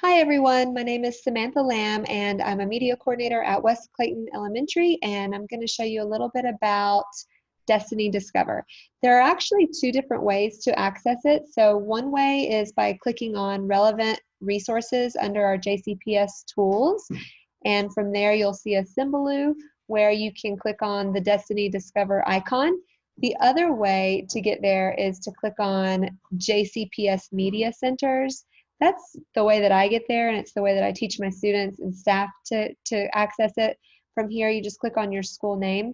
Hi everyone, my name is Samantha Lamb and I'm a media coordinator at West Clayton Elementary, and I'm going to show you a little bit about Destiny Discover. There are actually two different ways to access it. So one way is by clicking on relevant resources under our JCPS tools, and from there you'll see a symboloo where you can click on the Destiny Discover icon. The other way to get there is to click on JCPS Media Centers. That's the way that I get there, and it's the way that I teach my students and staff to access it. From here, you just click on your school name,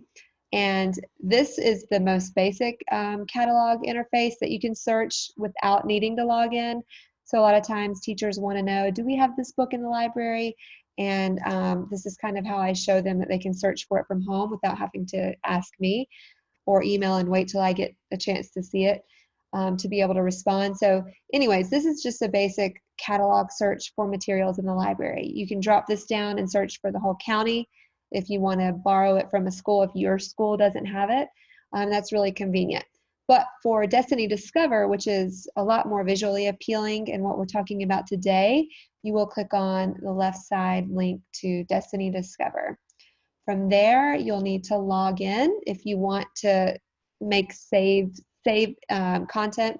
and this is the most basic catalog interface that you can search without needing to log in. So a lot of times teachers want to know, do we have this book in the library? And this is kind of how I show them that they can search for it from home without having to ask me or email and wait till I get a chance to see it. To be able to respond. So anyways, this is just a basic catalog search for materials in the library. You can drop this down and search for the whole county if you want to borrow it from a school, if your school doesn't have it. That's really convenient. But for Destiny Discover, which is a lot more visually appealing and what we're talking about today, you will click on the left side link to Destiny Discover. From there, you'll need to log in if you want to make save content.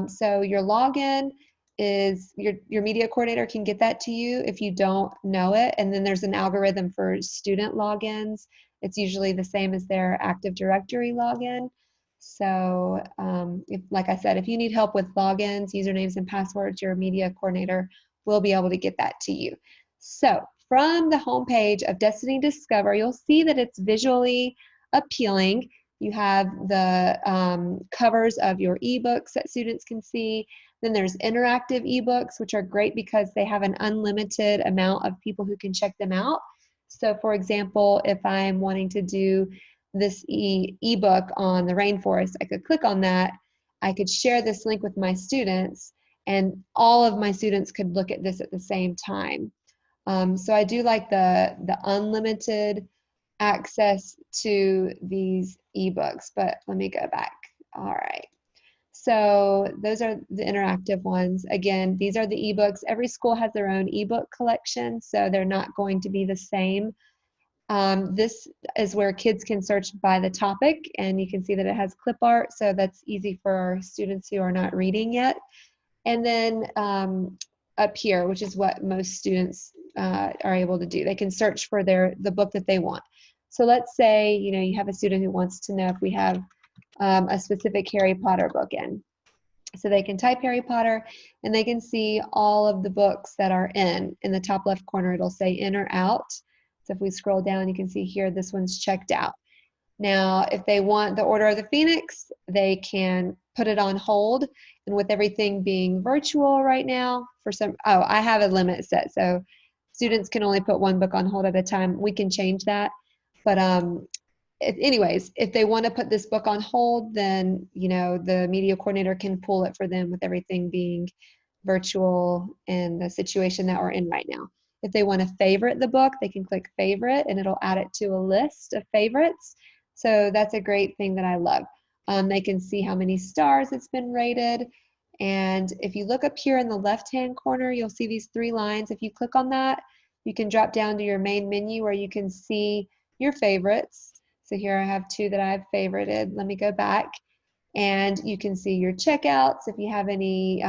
So your login is your media coordinator can get that to you if you don't know it, and then there's an algorithm for student logins. It's usually the same as their Active Directory login. So like I said, if you need help with logins, usernames, and passwords, your media coordinator will be able to get that to you. So from the homepage of Destiny Discover, you'll see that it's visually appealing. You have the covers of your ebooks that students can see. Then there's interactive ebooks, which are great because they have an unlimited amount of people who can check them out. So for example, if I'm wanting to do this ebook on the rainforest, I could click on that. I could share this link with my students, and all of my students could look at this at the same time. So I do like the unlimited access to these ebooks, but let me go back. All right. So those are the interactive ones. Again, these are the ebooks. Every school has their own ebook collection, so they're not going to be the same. This is where kids can search by the topic, and you can see that it has clip art, so that's easy for students who are not reading yet. And then up here, which is what most students are able to do, they can search for the book that they want. So let's say you have a student who wants to know if we have a specific Harry Potter book in. So they can type Harry Potter, and they can see all of the books that are in the top left corner. It'll say in or out. So if we scroll down, you can see here this one's checked out. Now, if they want the Order of the Phoenix, they can put it on hold. And with everything being virtual right now, I have a limit set. So students can only put one book on hold at a time. We can change that. But anyways, if they want to put this book on hold, then, the media coordinator can pull it for them with everything being virtual in the situation that we're in right now. If they want to favorite the book, they can click favorite, and it'll add it to a list of favorites. So that's a great thing that I love. They can see how many stars it's been rated. And if you look up here in the left-hand corner, you'll see these 3 lines. If you click on that, you can drop down to your main menu where you can see your favorites. So here I have 2 that I've favorited. Let me go back. And you can see your checkouts, if you have any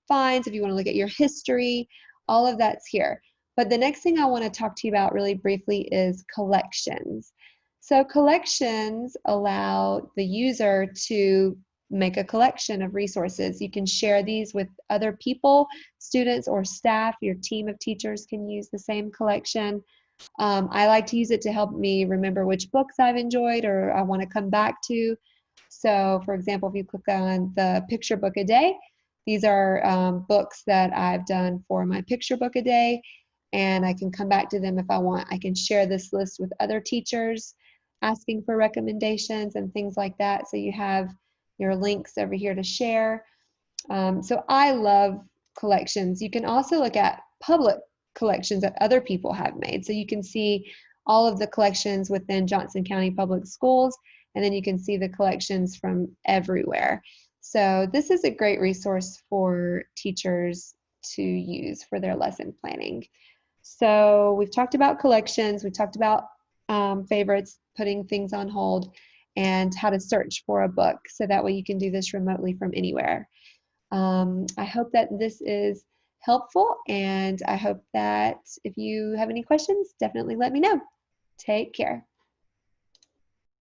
fines, if you want to look at your history, all of that's here. But the next thing I want to talk to you about really briefly is collections. So collections allow the user to make a collection of resources. You can share these with other people, students or staff. Your team of teachers can use the same collection. I like to use it to help me remember which books I've enjoyed or I want to come back to. So for example, if you click on the picture book a day, these are books that I've done for my picture book a day, and I can come back to them if I want. I can share this list with other teachers asking for recommendations and things like that. So you have your links over here to share. So I love collections. You can also look at public collections that other people have made. So you can see all of the collections within Johnson County Public Schools, and then you can see the collections from everywhere. So this is a great resource for teachers to use for their lesson planning. So we've talked about collections, we've talked about favorites, putting things on hold, and how to search for a book. So that way you can do this remotely from anywhere. I hope that this is helpful, and I hope that if you have any questions, definitely let me know. Take care.